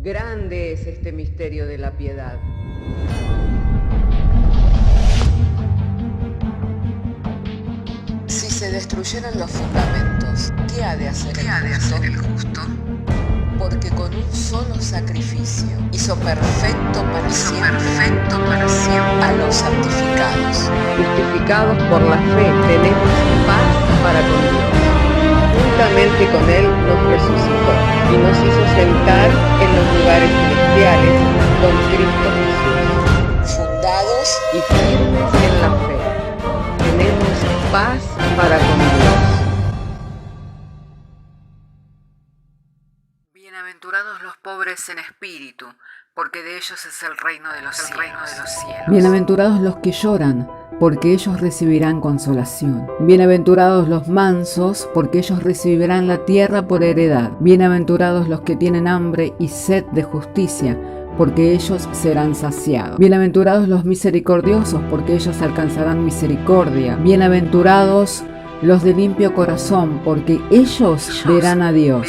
Grande es este misterio de la piedad. Si se destruyeran los fundamentos, ¿qué ha de hacer el justo? Porque con un solo sacrificio hizo perfecto para siempre a los santificados. Justificados por la fe, tenemos paz para con Dios. Juntamente con Él nos resucitó y nos hizo sentar en los lugares celestiales con Cristo Jesús. Fundados y firmes en la fe, tenemos paz para con Dios. Bienaventurados los pobres en espíritu, porque de ellos es el reino de los cielos. Bienaventurados los que lloran, porque ellos recibirán consolación. Bienaventurados los mansos, porque ellos recibirán la tierra por heredad. Bienaventurados los que tienen hambre y sed de justicia, porque ellos serán saciados. Bienaventurados los misericordiosos, porque ellos alcanzarán misericordia. Bienaventurados los de limpio corazón, porque ellos verán a Dios.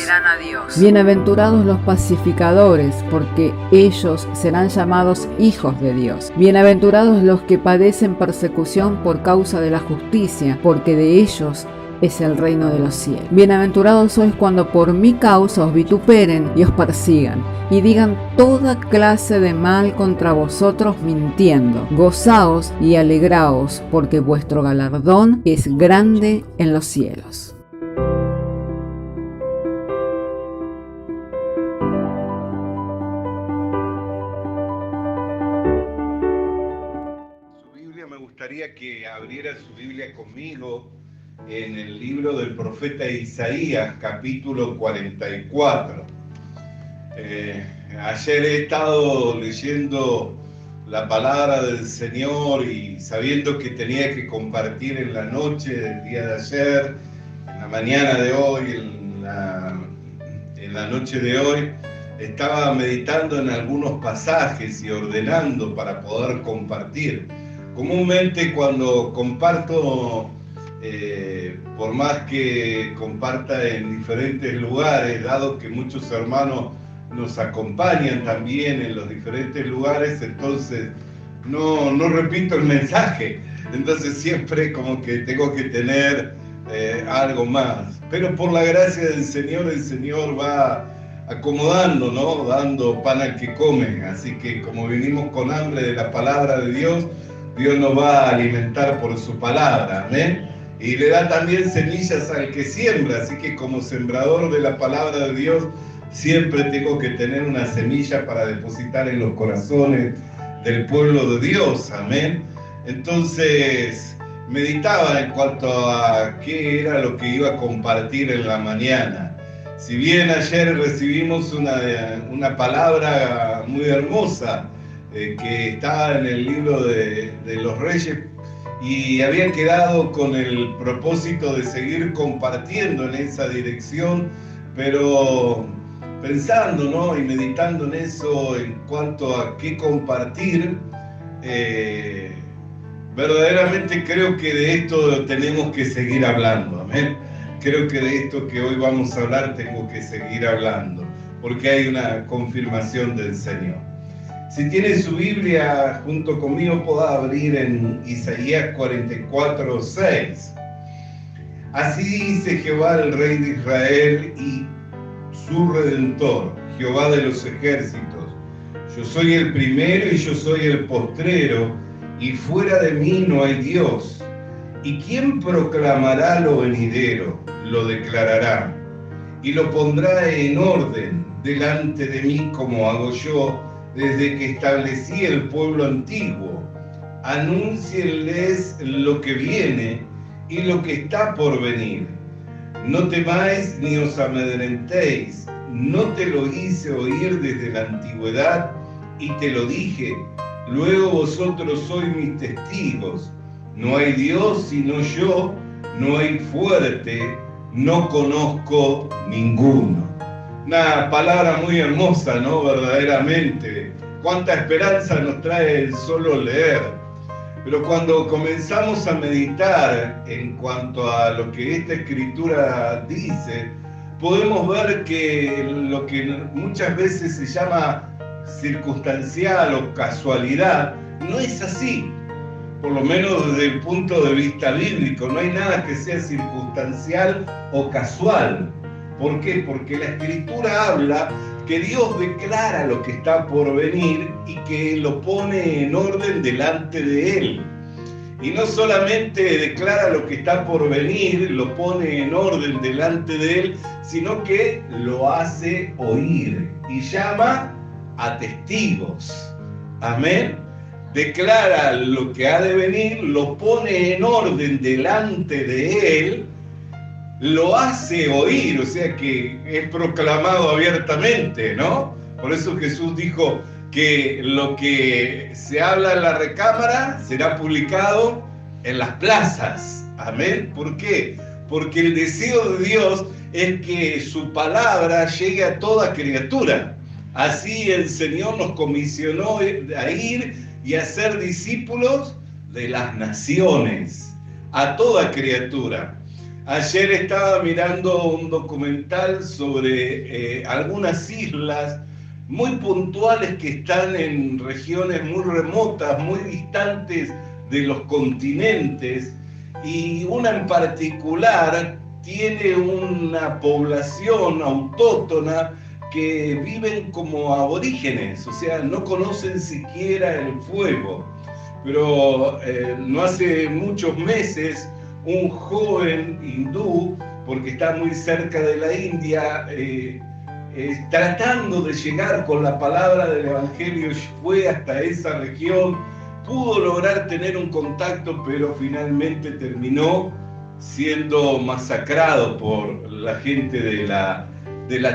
Bienaventurados los pacificadores, porque ellos serán llamados hijos de Dios. Bienaventurados los que padecen persecución por causa de la justicia, porque de ellos es el reino de los cielos. Bienaventurados sois cuando por mi causa os vituperen y os persigan, y digan toda clase de mal contra vosotros mintiendo. Gozaos y alegraos, porque vuestro galardón es grande en los cielos. Su Biblia, me gustaría que abriera su Biblia conmigo en el libro del profeta Isaías, capítulo 44. Ayer he estado leyendo la palabra del Señor y sabiendo que tenía que compartir en la noche del día de ayer, en la mañana de hoy, en la noche de hoy, estaba meditando en algunos pasajes y ordenando para poder compartir. Comúnmente cuando comparto, por más que comparta en diferentes lugares, dado que muchos hermanos nos acompañan también en los diferentes lugares, entonces no repito el mensaje, entonces siempre como que tengo que tener algo más, pero por la gracia del Señor, el Señor va acomodando, ¿no? Dando pan al que come, así que como vinimos con hambre de la palabra de Dios, Dios nos va a alimentar por su palabra, amén. Y le da también semillas al que siembra, así que como sembrador de la palabra de Dios, siempre tengo que tener una semilla para depositar en los corazones del pueblo de Dios, amén. Entonces, meditaba en cuanto a qué era lo que iba a compartir en la mañana. Si bien ayer recibimos una palabra muy hermosa, que está en el libro de los Reyes, y había quedado con el propósito de seguir compartiendo en esa dirección, pero pensando, ¿no? Y meditando en eso, en cuanto a qué compartir, verdaderamente creo que de esto tenemos que seguir hablando, amén. Creo que de esto que hoy vamos a hablar tengo que seguir hablando, porque hay una confirmación del Señor. Si tiene su Biblia junto conmigo, pueda abrir en Isaías 44:6. Así dice Jehová, el Rey de Israel y su Redentor, Jehová de los ejércitos: yo soy el primero y yo soy el postrero, y fuera de mí no hay Dios. ¿Y quién proclamará lo venidero? Lo declarará, y lo pondrá en orden delante de mí, como hago yo desde que establecí el pueblo antiguo. Anúncienles lo que viene y lo que está por venir. No temáis ni os amedrentéis. No te lo hice oír desde la antigüedad y te lo dije. Luego vosotros sois mis testigos. No hay Dios sino yo, no hay fuerte, no conozco ninguno. Una palabra muy hermosa, ¿no? Verdaderamente. Cuánta esperanza nos trae el solo leer. Pero cuando comenzamos a meditar en cuanto a lo que esta escritura dice, podemos ver que lo que muchas veces se llama circunstancial o casualidad, no es así. Por lo menos desde el punto de vista bíblico, no hay nada que sea circunstancial o casual. ¿Por qué? Porque la Escritura habla que Dios declara lo que está por venir y que lo pone en orden delante de Él. Y no solamente declara lo que está por venir, lo pone en orden delante de Él, sino que lo hace oír y llama a testigos. Amén. Declara lo que ha de venir, lo pone en orden delante de Él, lo hace oír, o sea que es proclamado abiertamente, ¿no? Por eso Jesús dijo que lo que se habla en la recámara será publicado en las plazas. Amén. ¿Por qué? Porque el deseo de Dios es que su palabra llegue a toda criatura. Así el Señor nos comisionó a ir y a ser discípulos de las naciones, a toda criatura. Ayer estaba mirando un documental sobre algunas islas muy puntuales que están en regiones muy remotas, muy distantes de los continentes, y una en particular tiene una población autóctona que viven como aborígenes, o sea, no conocen siquiera el fuego. Pero no hace muchos meses, un joven hindú, porque está muy cerca de la India, tratando de llegar con la palabra del Evangelio, fue hasta esa región, pudo lograr tener un contacto, pero finalmente terminó siendo masacrado por la gente de la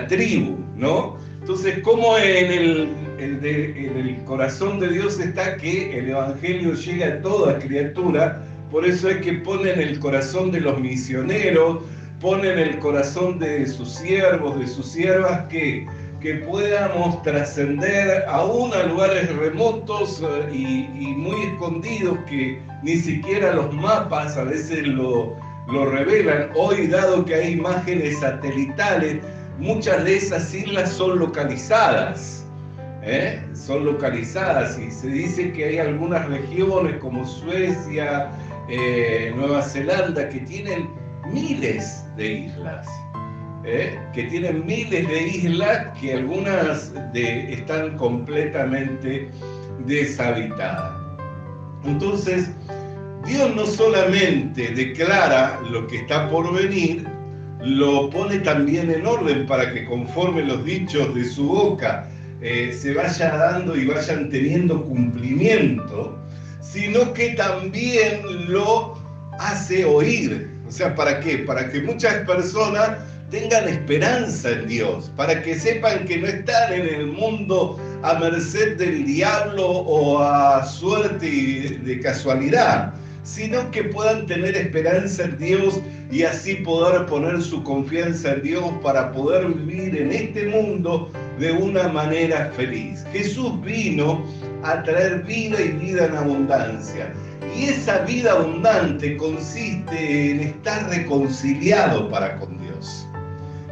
tribu, ¿no? Entonces, ¿cómo en el corazón de Dios está que el Evangelio llegue a toda criatura? Por eso es que pone en el corazón de los misioneros, pone en el corazón de sus siervos, de sus siervas, que podamos trascender aún a lugares remotos y muy escondidos que ni siquiera los mapas a veces lo revelan. Hoy, dado que hay imágenes satelitales, muchas de esas islas son localizadas, son localizadas, y se dice que hay algunas regiones como Suecia, Nueva Zelanda, que tienen miles de islas, que algunas están completamente deshabitadas. Entonces, Dios no solamente declara lo que está por venir, lo pone también en orden para que, conforme los dichos de su boca se vaya dando y vayan teniendo cumplimiento, sino que también lo hace oír. O sea, ¿para qué? Para que muchas personas tengan esperanza en Dios, para que sepan que no están en el mundo a merced del diablo o a suerte y de casualidad, sino que puedan tener esperanza en Dios y así poder poner su confianza en Dios para poder vivir en este mundo de una manera feliz. Jesús vino a traer vida y vida en abundancia. Y esa vida abundante consiste en estar reconciliado para con Dios.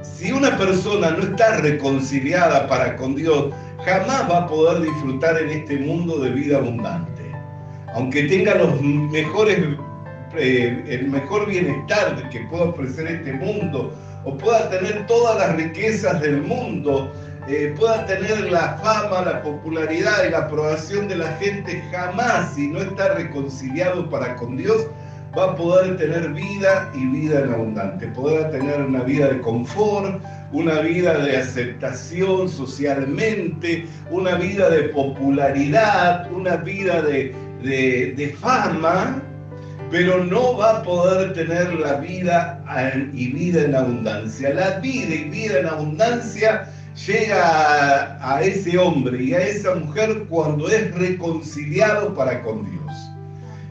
Si una persona no está reconciliada para con Dios, jamás va a poder disfrutar en este mundo de vida abundante. Aunque tenga el mejor bienestar que pueda ofrecer este mundo, o pueda tener todas las riquezas del mundo, pueda tener la fama, la popularidad y la aprobación de la gente, jamás, si no está reconciliado para con Dios, va a poder tener vida y vida en abundante. Podrá tener una vida de confort, una vida de aceptación socialmente, una vida de popularidad, una vida de fama, pero no va a poder tener la vida y vida en abundancia. La vida y vida en abundancia llega a ese hombre y a esa mujer cuando es reconciliado para con Dios.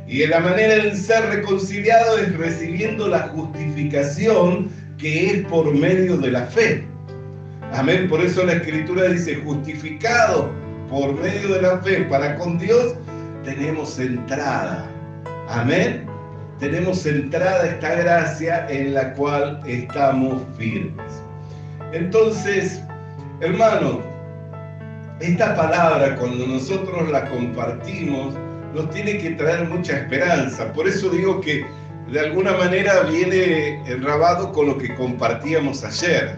Y la manera de ser reconciliado es recibiendo la justificación que es por medio de la fe. Amén. Por eso la Escritura dice, justificado por medio de la fe para con Dios, tenemos entrada. Amén. Tenemos entrada a esta gracia en la cual estamos firmes. Entonces, hermano, esta palabra cuando nosotros la compartimos nos tiene que traer mucha esperanza. Por eso digo que de alguna manera viene enrabado con lo que compartíamos ayer.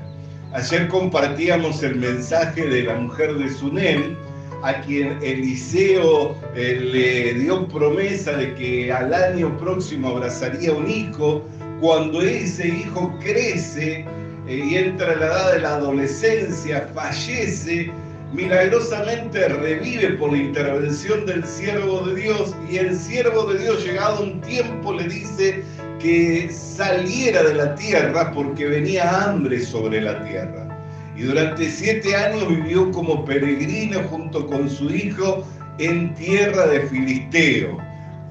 Ayer compartíamos el mensaje de la mujer de Sunem, a quien Eliseo le dio promesa de que al año próximo abrazaría un hijo. Cuando ese hijo crece y entra en la edad de la adolescencia, fallece, milagrosamente revive por la intervención del siervo de Dios, y el siervo de Dios, llegado un tiempo, le dice que saliera de la tierra porque venía hambre sobre la tierra. Y durante 7 años vivió como peregrino junto con su hijo en tierra de Filisteo.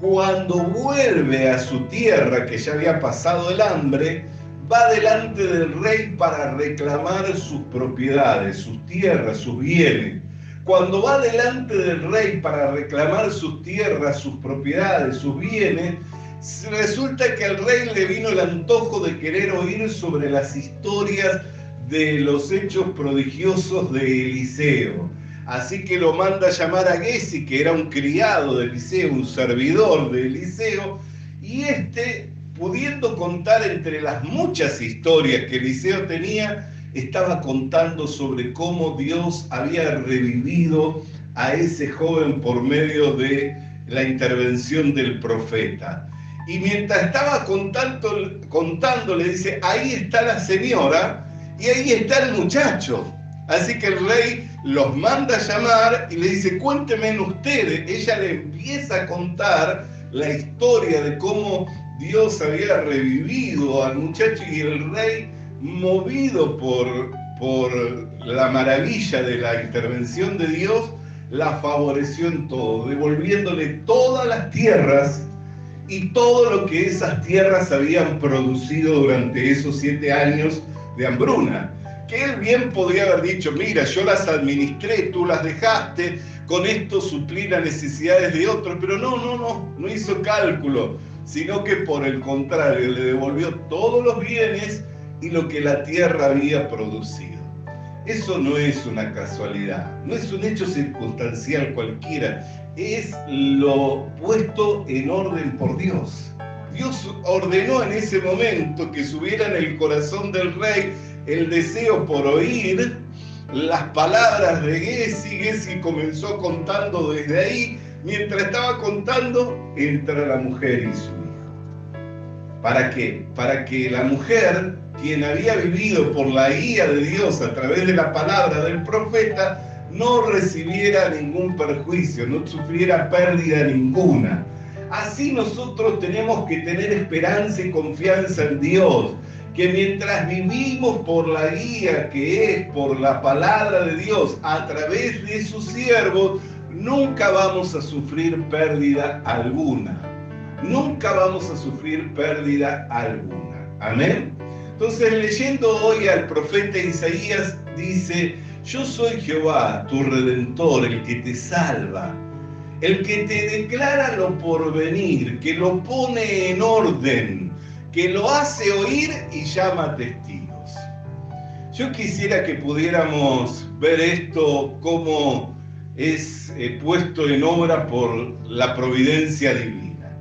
Cuando vuelve a su tierra, que ya había pasado el hambre, va delante del rey para reclamar sus propiedades, sus tierras, sus bienes. Cuando va delante del rey para reclamar sus tierras, sus propiedades, sus bienes, resulta que al rey le vino el antojo de querer oír sobre las historias de los hechos prodigiosos de Eliseo. Así que lo manda a llamar a Gesi, que era un criado de Eliseo, un servidor de Eliseo, y pudiendo contar entre las muchas historias que Eliseo tenía, estaba contando sobre cómo Dios había revivido a ese joven por medio de la intervención del profeta. Y mientras estaba contando, le dice, ahí está la señora y ahí está el muchacho. Así que el rey los manda a llamar y le dice, cuéntenme ustedes. Ella le empieza a contar la historia de cómo Dios había revivido al muchacho, y el rey, movido por la maravilla de la intervención de Dios, la favoreció en todo, devolviéndole todas las tierras y todo lo que esas tierras habían producido durante esos 7 años de hambruna. Que él bien podría haber dicho, mira, yo las administré, tú las dejaste, con esto suplí las necesidades de otros, pero no hizo cálculo, sino que por el contrario, le devolvió todos los bienes y lo que la tierra había producido. Eso no es una casualidad, no es un hecho circunstancial cualquiera, es lo puesto en orden por Dios. Dios ordenó en ese momento que subiera en el corazón del rey el deseo por oír las palabras de Gesi. Gesi comenzó contando desde ahí. Mientras estaba contando, entra la mujer y su hijo. ¿Para qué? Para que la mujer, quien había vivido por la guía de Dios a través de la palabra del profeta, no recibiera ningún perjuicio, no sufriera pérdida ninguna. Así nosotros tenemos que tener esperanza y confianza en Dios, que mientras vivimos por la guía que es por la palabra de Dios a través de sus siervos, nunca vamos a sufrir pérdida alguna. Nunca vamos a sufrir pérdida alguna. Amén. Entonces, leyendo hoy al profeta Isaías, dice, yo soy Jehová, tu Redentor, el que te salva, el que te declara lo porvenir, que lo pone en orden, que lo hace oír y llama testigos. Yo quisiera que pudiéramos ver esto como es puesto en obra por la providencia divina.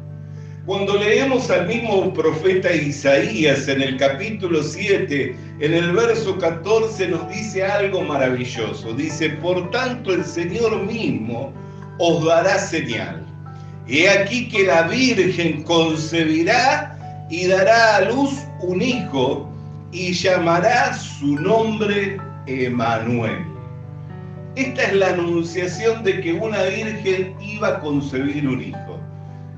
Cuando leemos al mismo profeta Isaías en el capítulo 7, en el verso 14, nos dice algo maravilloso. Dice, por tanto el Señor mismo os dará señal. He aquí que la Virgen concebirá y dará a luz un hijo, y llamará su nombre Emmanuel. Esta es la anunciación de que una virgen iba a concebir un hijo.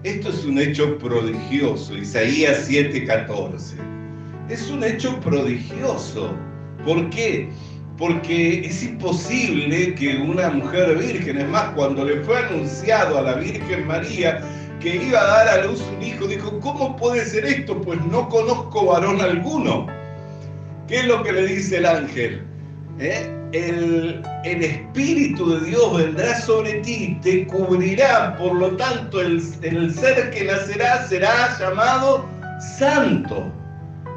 Esto es un hecho prodigioso, Isaías 7:14. Es un hecho prodigioso. ¿Por qué? Porque es imposible que una mujer virgen, es más, cuando le fue anunciado a la Virgen María que iba a dar a luz un hijo, dijo, ¿cómo puede ser esto? Pues no conozco varón alguno. ¿Qué es lo que le dice el ángel? El Espíritu de Dios vendrá sobre ti, te cubrirá, por lo tanto el ser que nacerá será llamado Santo.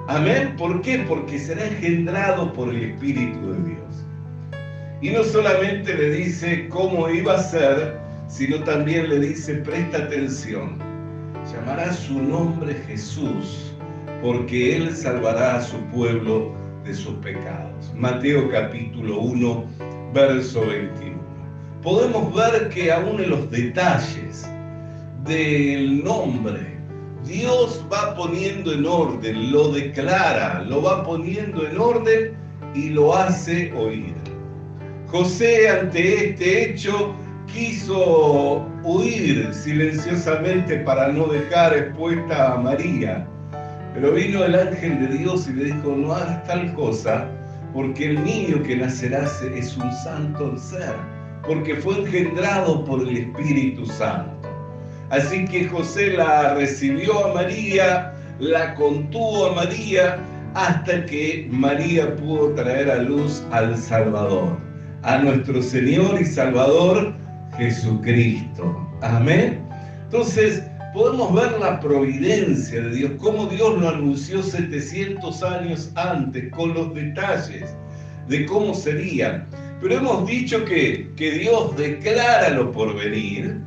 Amén. ¿Por qué? Porque será engendrado por el Espíritu de Dios. Y no solamente le dice cómo iba a ser, sino también le dice, presta atención, llamará su nombre Jesús, porque Él salvará a su pueblo de sus pecados. Mateo capítulo 1, verso 21. Podemos ver que aún en los detalles del nombre, Dios va poniendo en orden, lo declara, lo va poniendo en orden y lo hace oír. José, ante este hecho, quiso huir silenciosamente para no dejar expuesta a María. Pero vino el ángel de Dios y le dijo, no hagas tal cosa, porque el niño que nacerá es un santo ser, porque fue engendrado por el Espíritu Santo. Así que José la recibió a María, la contuvo a María, hasta que María pudo traer a luz al Salvador, a nuestro Señor y Salvador Jesucristo. Amén. Entonces, podemos ver la providencia de Dios, cómo Dios lo anunció 700 años antes, con los detalles de cómo sería. Pero hemos dicho que Dios declara lo por venir,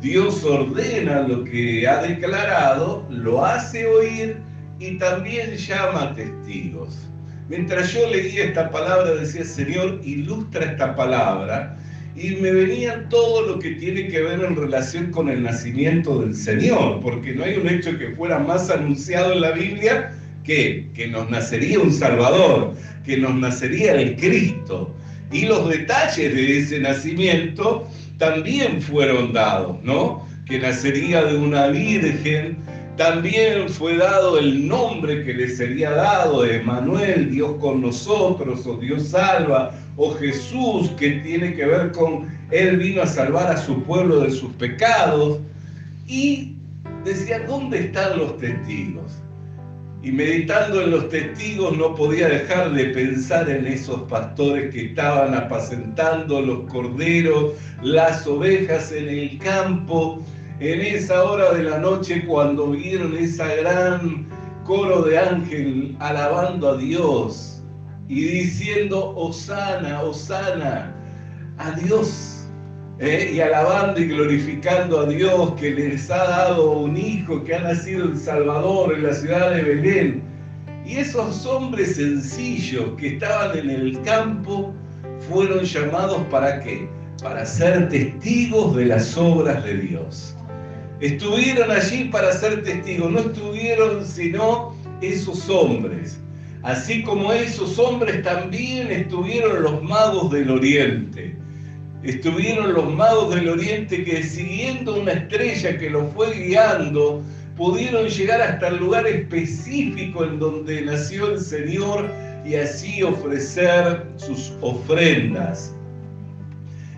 Dios ordena lo que ha declarado, lo hace oír y también llama a testigos. Mientras yo leía esta palabra, decía, Señor, ilustra esta palabra, y me venía todo lo que tiene que ver en relación con el nacimiento del Señor, porque no hay un hecho que fuera más anunciado en la Biblia que nos nacería un Salvador, que nos nacería el Cristo. Y los detalles de ese nacimiento también fueron dados, ¿no? Que nacería de una virgen, también fue dado el nombre que le sería dado, Emmanuel, Dios con nosotros, o Dios salva, o Jesús, que tiene que ver con Él vino a salvar a su pueblo de sus pecados. Y decía, ¿dónde están los testigos? Y meditando en los testigos no podía dejar de pensar en esos pastores que estaban apacentando los corderos, las ovejas en el campo, en esa hora de la noche cuando vieron esa gran coro de ángel alabando a Dios y diciendo, Hosana, Hosana, a Dios. Y alabando y glorificando a Dios que les ha dado un hijo, que ha nacido el Salvador en la ciudad de Belén. Y esos hombres sencillos que estaban en el campo fueron llamados ¿para qué? Para ser testigos de las obras de Dios. Estuvieron allí para ser testigos, no estuvieron sino esos hombres. Así como esos hombres también estuvieron los magos del Oriente. Estuvieron los magos del Oriente que, siguiendo una estrella que los fue guiando, pudieron llegar hasta el lugar específico en donde nació el Señor y así ofrecer sus ofrendas.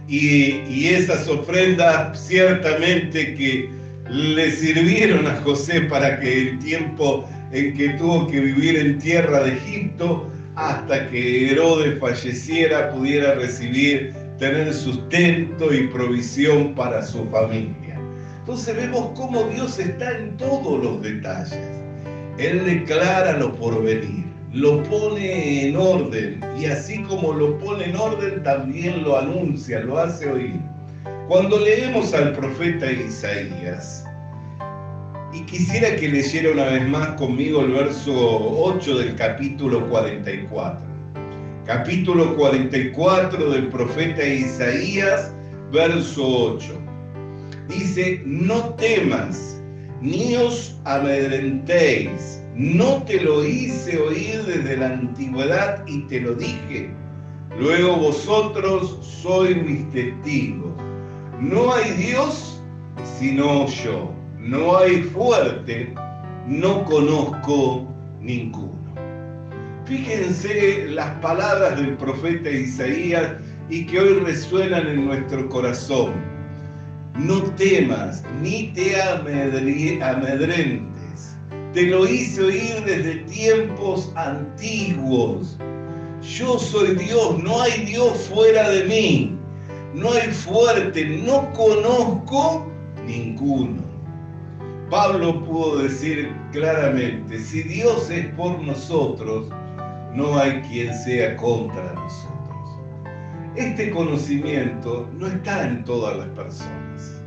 Y esas ofrendas ciertamente que le sirvieron a José para que el tiempo en que tuvo que vivir en tierra de Egipto, hasta que Herodes falleciera, pudiera tener sustento y provisión para su familia. Entonces vemos cómo Dios está en todos los detalles. Él declara lo por venir, lo pone en orden, y así como lo pone en orden, también lo anuncia, lo hace oír. Cuando leemos al profeta Isaías, y quisiera que leyera una vez más conmigo el verso 8 del capítulo 44. Capítulo 44 del profeta Isaías, verso 8. Dice, no temas, ni os amedrentéis, no te lo hice oír desde la antigüedad y te lo dije. Luego vosotros sois mis testigos. No hay Dios sino yo. No hay fuerte, no conozco ninguno. Fíjense las palabras del profeta Isaías y que hoy resuenan en nuestro corazón. No temas, ni te amedrentes. Te lo hice oír desde tiempos antiguos. Yo soy Dios, no hay Dios fuera de mí. No hay fuerte, no conozco ninguno. Pablo pudo decir claramente, si Dios es por nosotros, no hay quien sea contra nosotros. Este conocimiento no está en todas las personas.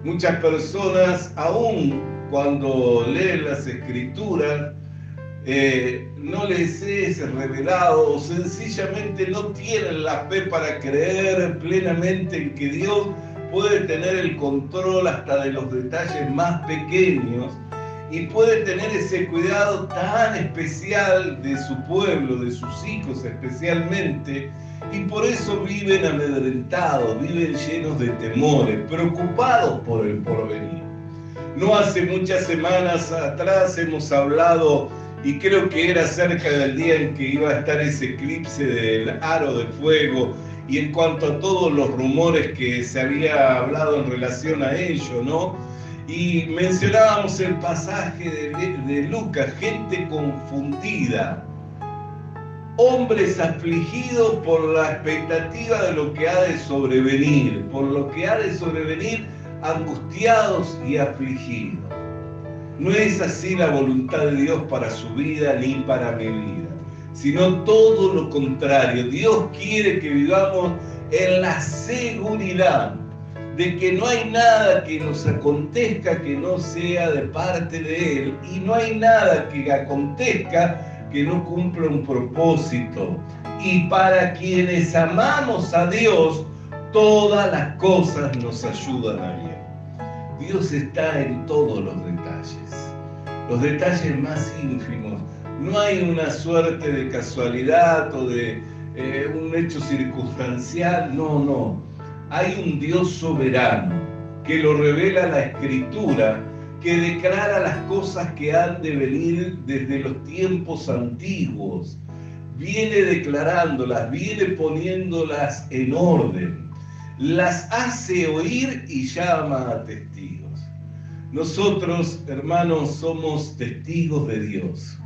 Muchas personas, aun cuando leen las Escrituras, no les es revelado o sencillamente no tienen la fe para creer plenamente en que Dios puede tener el control hasta de los detalles más pequeños y puede tener ese cuidado tan especial de su pueblo, de sus hijos especialmente, y por eso viven amedrentados, viven llenos de temores, preocupados por el porvenir. No hace muchas semanas atrás hemos hablado, y creo que era cerca del día en que iba a estar ese eclipse del aro de fuego, y en cuanto a todos los rumores que se había hablado en relación a ello, ¿no? Y mencionábamos el pasaje de Lucas, gente confundida, hombres afligidos por la expectativa de lo que ha de sobrevenir, angustiados y afligidos. No es así la voluntad de Dios para su vida ni para mi vida, sino todo lo contrario. Dios quiere que vivamos en la seguridad de que no hay nada que nos acontezca que no sea de parte de Él, y no hay nada que acontezca que no cumpla un propósito. Y para quienes amamos a Dios, todas las cosas nos ayudan a bien. Dios está en todos los detalles más ínfimos. No hay una suerte de casualidad o de un hecho circunstancial, no. Hay un Dios soberano que lo revela la Escritura, que declara las cosas que han de venir desde los tiempos antiguos. Viene declarándolas, viene poniéndolas en orden, las hace oír y llama a testigos. Nosotros, hermanos, somos testigos de Dios.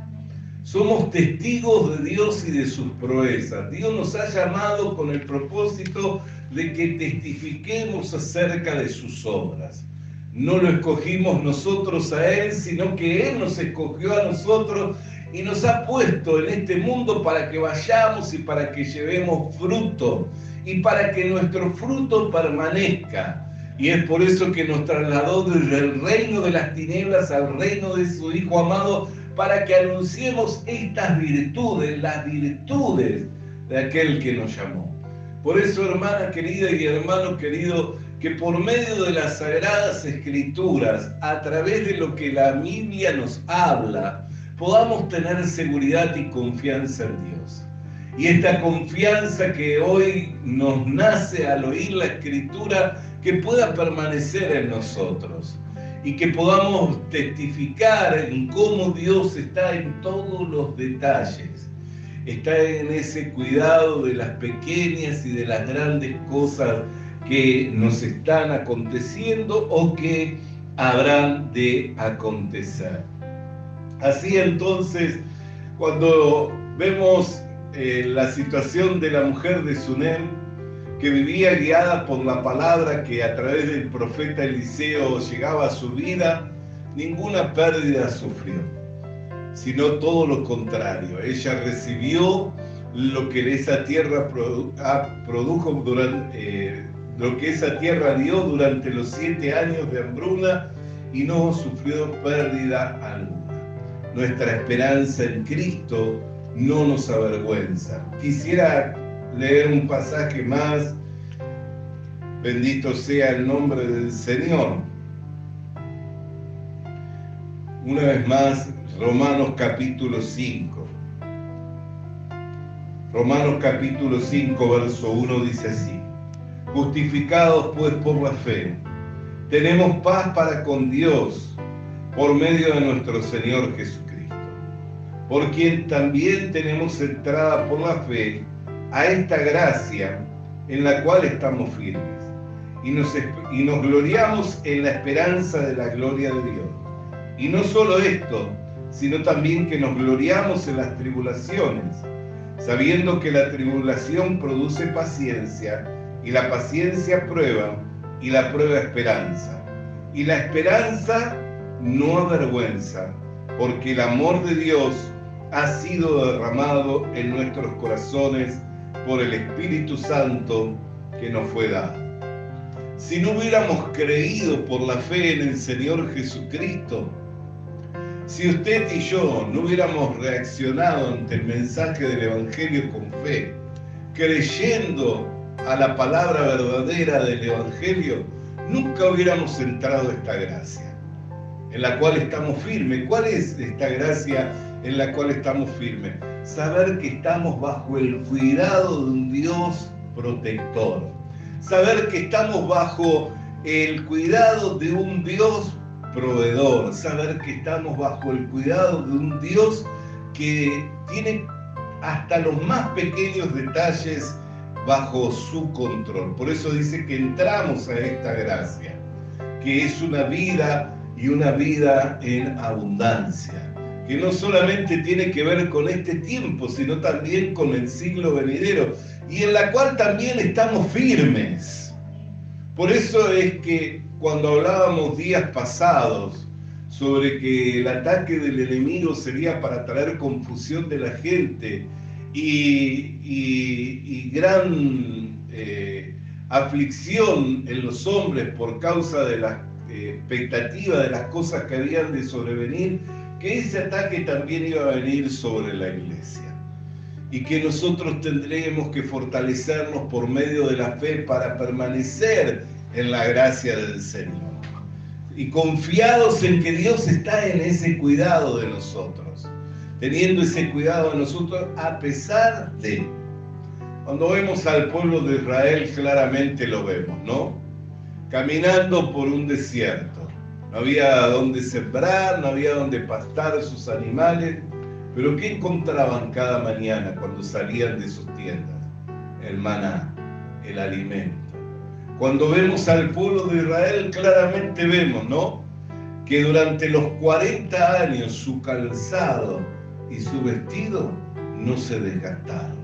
Somos testigos de Dios y de sus proezas. Dios nos ha llamado con el propósito de que testifiquemos acerca de sus obras. No lo escogimos nosotros a Él, sino que Él nos escogió a nosotros y nos ha puesto en este mundo para que vayamos y para que llevemos fruto y para que nuestro fruto permanezca. Y es por eso que nos trasladó desde el reino de las tinieblas al reino de su Hijo amado, para que anunciemos estas virtudes, las virtudes de aquel que nos llamó. Por eso, hermana querida y hermano querido, que por medio de las Sagradas Escrituras, a través de lo que la Biblia nos habla, podamos tener seguridad y confianza en Dios. Y esta confianza que hoy nos nace al oír la Escritura, que pueda permanecer en nosotros y que podamos testificar en cómo Dios está en todos los detalles. Está en ese cuidado de las pequeñas y de las grandes cosas que nos están aconteciendo o que habrán de acontecer. Así entonces, cuando vemos la situación de la mujer de Sunem, que vivía guiada por la palabra que a través del profeta Eliseo llegaba a su vida, ninguna pérdida sufrió, sino todo lo contrario. Ella recibió lo que esa tierra produjo durante lo que esa tierra dio durante los 7 años de hambruna, y no sufrió pérdida alguna. Nuestra esperanza en Cristo no nos avergüenza. Quisiera leer un pasaje más. Bendito sea el nombre del Señor. Una vez más, Romanos capítulo 5. Romanos capítulo 5, verso 1 dice así: justificados pues por la fe, tenemos paz para con Dios por medio de nuestro Señor Jesucristo, por quien también tenemos entrada por la fe a esta gracia en la cual estamos firmes, y nos gloriamos en la esperanza de la gloria de Dios. Y no solo esto, sino también que nos gloriamos en las tribulaciones, sabiendo que la tribulación produce paciencia, y la paciencia prueba, y la prueba esperanza, y la esperanza no avergüenza, porque el amor de Dios ha sido derramado en nuestros corazones por el Espíritu Santo que nos fue dado. Si no hubiéramos creído por la fe en el Señor Jesucristo, si usted y yo no hubiéramos reaccionado ante el mensaje del Evangelio con fe, creyendo a la palabra verdadera del Evangelio, nunca hubiéramos entrado a esta gracia, en la cual estamos firmes. ¿Cuál es esta gracia en la cual estamos firmes? Saber que estamos bajo el cuidado de un Dios protector. Saber que estamos bajo el cuidado de un Dios proveedor. Saber que estamos bajo el cuidado de un Dios que tiene hasta los más pequeños detalles bajo su control. Por eso dice que entramos a esta gracia, que es una vida y una vida en abundancia, que no solamente tiene que ver con este tiempo, sino también con el siglo venidero, y en la cual también estamos firmes. Por eso es que cuando hablábamos días pasados sobre que el ataque del enemigo sería para traer confusión de la gente y gran aflicción en los hombres por causa de la expectativa de las cosas que habían de sobrevenir, que ese ataque también iba a venir sobre la iglesia y que nosotros tendremos que fortalecernos por medio de la fe para permanecer en la gracia del Señor y confiados en que Dios está en ese cuidado de nosotros, teniendo ese cuidado de nosotros a pesar de. Cuando vemos al pueblo de Israel claramente lo vemos, ¿no? Caminando por un desierto. No había donde sembrar, no había donde pastar sus animales, pero ¿qué encontraban cada mañana cuando salían de sus tiendas? El maná, el alimento. Cuando vemos al pueblo de Israel claramente vemos, ¿no?, que durante los 40 años su calzado y su vestido no se desgastaron.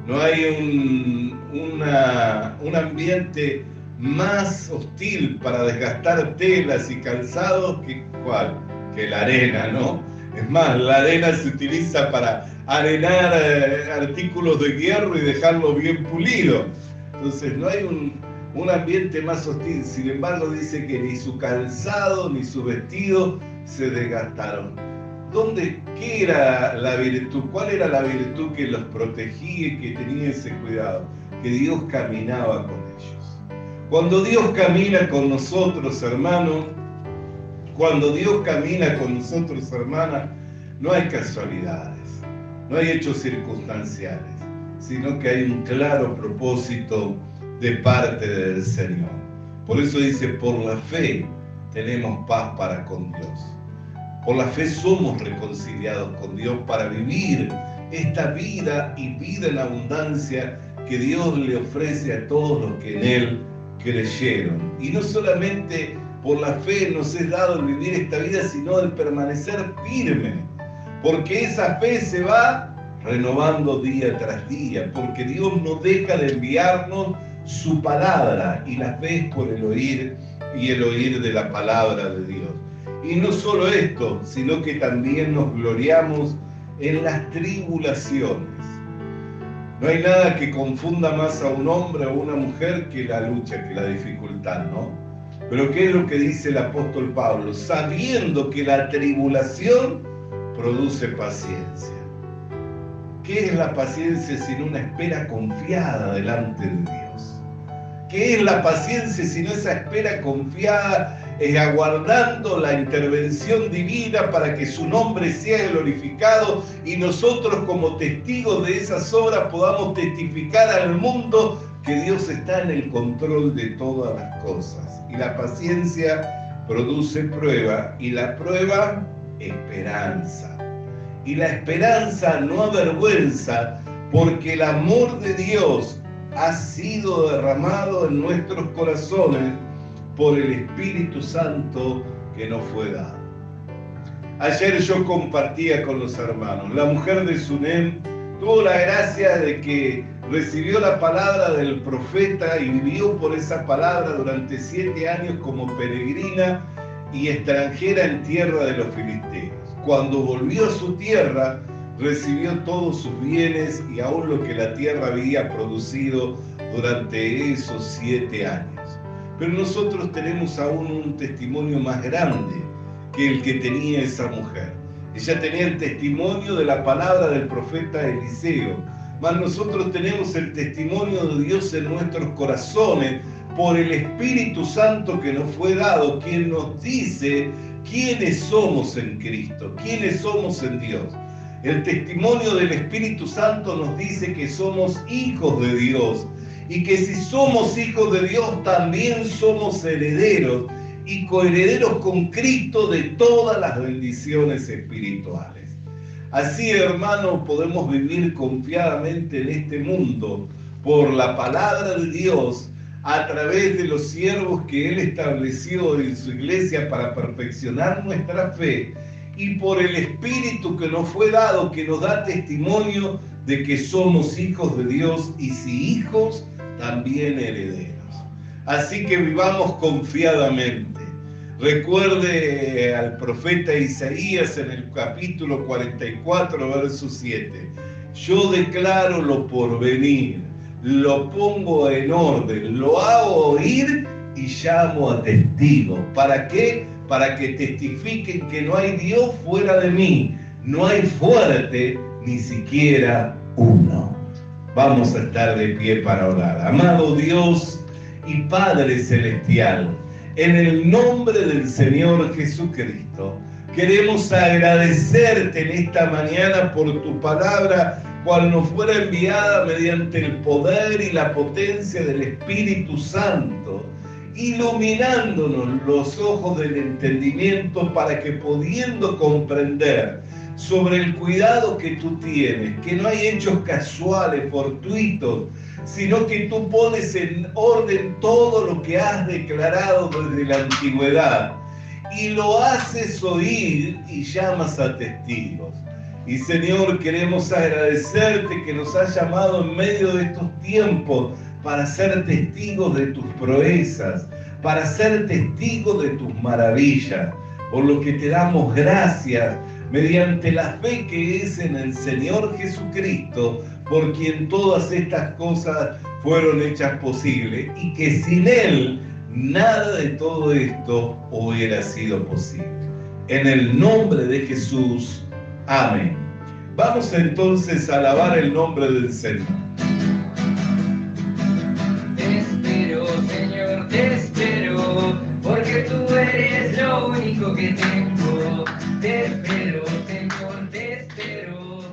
No hay un ambiente más hostil para desgastar telas y calzados que ¿cuál? Que la arena, ¿no? Es más, la arena se utiliza para arenar artículos de hierro y dejarlos bien pulidos. Entonces no hay un ambiente más hostil. Sin embargo, dice que ni su calzado ni su vestido se desgastaron. ¿Qué era la virtud? ¿Cuál era la virtud que los protegía y que tenía ese cuidado? Que Dios caminaba con ellos. Cuando Dios camina con nosotros, hermanos, cuando Dios camina con nosotros, hermanas, no hay casualidades, no hay hechos circunstanciales, sino que hay un claro propósito de parte del Señor. Por eso dice, por la fe tenemos paz para con Dios. Por la fe somos reconciliados con Dios para vivir esta vida y vida en abundancia que Dios le ofrece a todos los que en Él creyeron. Y no solamente por la fe nos es dado el vivir esta vida, sino el permanecer firme, porque esa fe se va renovando día tras día, porque Dios no deja de enviarnos su palabra, y la fe es por el oír y el oír de la palabra de Dios. Y no solo esto, sino que también nos gloriamos en las tribulaciones. No hay nada que confunda más a un hombre o a una mujer que la lucha, que la dificultad, ¿no? Pero ¿qué es lo que dice el apóstol Pablo? Sabiendo que la tribulación produce paciencia. ¿Qué es la paciencia sino una espera confiada delante de Dios? ¿Qué es la paciencia sino esa espera confiada aguardando la intervención divina para que su nombre sea glorificado y nosotros como testigos de esas obras podamos testificar al mundo que Dios está en el control de todas las cosas? Y la paciencia produce prueba, y la prueba, esperanza. Y la esperanza no avergüenza, porque el amor de Dios ha sido derramado en nuestros corazones por el Espíritu Santo que nos fue dado. Ayer yo compartía con los hermanos, la mujer de Sunem tuvo la gracia de que recibió la palabra del profeta y vivió por esa palabra durante 7 años como peregrina y extranjera en tierra de los filisteos. Cuando volvió a su tierra, recibió todos sus bienes y aún lo que la tierra había producido durante esos 7 años. Pero nosotros tenemos aún un testimonio más grande que el que tenía esa mujer. Ella tenía el testimonio de la palabra del profeta Eliseo, mas nosotros tenemos el testimonio de Dios en nuestros corazones por el Espíritu Santo que nos fue dado, quien nos dice quiénes somos en Cristo, quiénes somos en Dios. El testimonio del Espíritu Santo nos dice que somos hijos de Dios y que si somos hijos de Dios también somos herederos y coherederos con Cristo de todas las bendiciones espirituales. Así, hermanos, podemos vivir confiadamente en este mundo por la palabra de Dios a través de los siervos que Él estableció en su iglesia para perfeccionar nuestra fe y por el Espíritu que nos fue dado, que nos da testimonio de que somos hijos de Dios y si hijos, también herederos. Así que vivamos confiadamente. Recuerde al profeta Isaías en el capítulo 44, verso 7. Yo declaro lo por venir, lo pongo en orden, lo hago oír y llamo a testigos. ¿Para qué? Para que testifiquen que no hay Dios fuera de mí, no hay fuerte, ni siquiera uno. Vamos a estar de pie para orar. Amado Dios y Padre Celestial, en el nombre del Señor Jesucristo, queremos agradecerte en esta mañana por tu palabra, cual nos fuera enviada mediante el poder y la potencia del Espíritu Santo, iluminándonos los ojos del entendimiento para que pudiendo comprender sobre el cuidado que tú tienes, que no hay hechos casuales, fortuitos, sino que tú pones en orden todo lo que has declarado desde la antigüedad y lo haces oír y llamas a testigos. Y Señor, queremos agradecerte que nos has llamado en medio de estos tiempos para ser testigos de tus proezas, para ser testigos de tus maravillas, por lo que te damos gracias mediante la fe que es en el Señor Jesucristo, por quien todas estas cosas fueron hechas posibles y que sin Él nada de todo esto hubiera sido posible. En el nombre de Jesús, amén. Vamos entonces a alabar el nombre del Señor. Te espero, Señor, te espero, porque tú eres lo único que tengo. Te espero, Señor, te espero.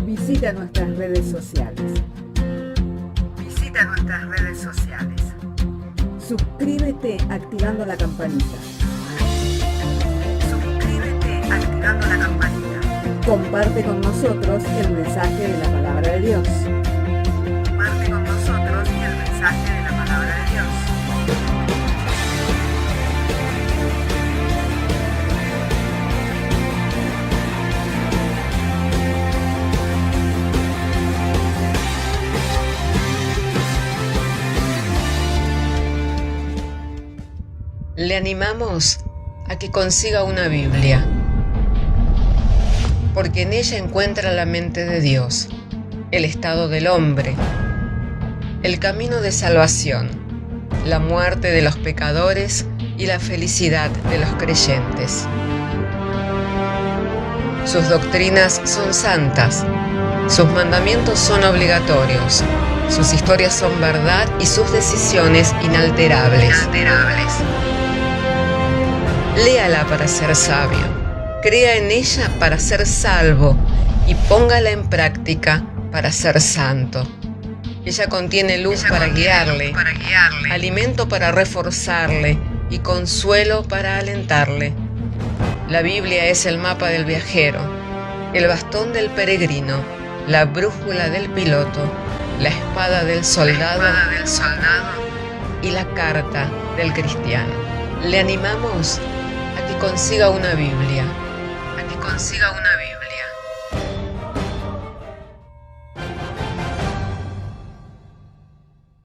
Visita nuestras redes sociales. Suscríbete activando la campanita. Comparte con nosotros el mensaje de la palabra de Dios. Le animamos a que consiga una Biblia, porque en ella encuentra la mente de Dios, el estado del hombre, el camino de salvación, la muerte de los pecadores y la felicidad de los creyentes. Sus doctrinas son santas, sus mandamientos son obligatorios, sus historias son verdad y sus decisiones inalterables. Léala para ser sabio, crea en ella para ser salvo y póngala en práctica para ser santo. Ella contiene luz para guiarle, alimento para reforzarle y consuelo para alentarle. La Biblia es el mapa del viajero, el bastón del peregrino, la brújula del piloto, la espada del soldado y la carta del cristiano. Le animamos a que consiga una Biblia,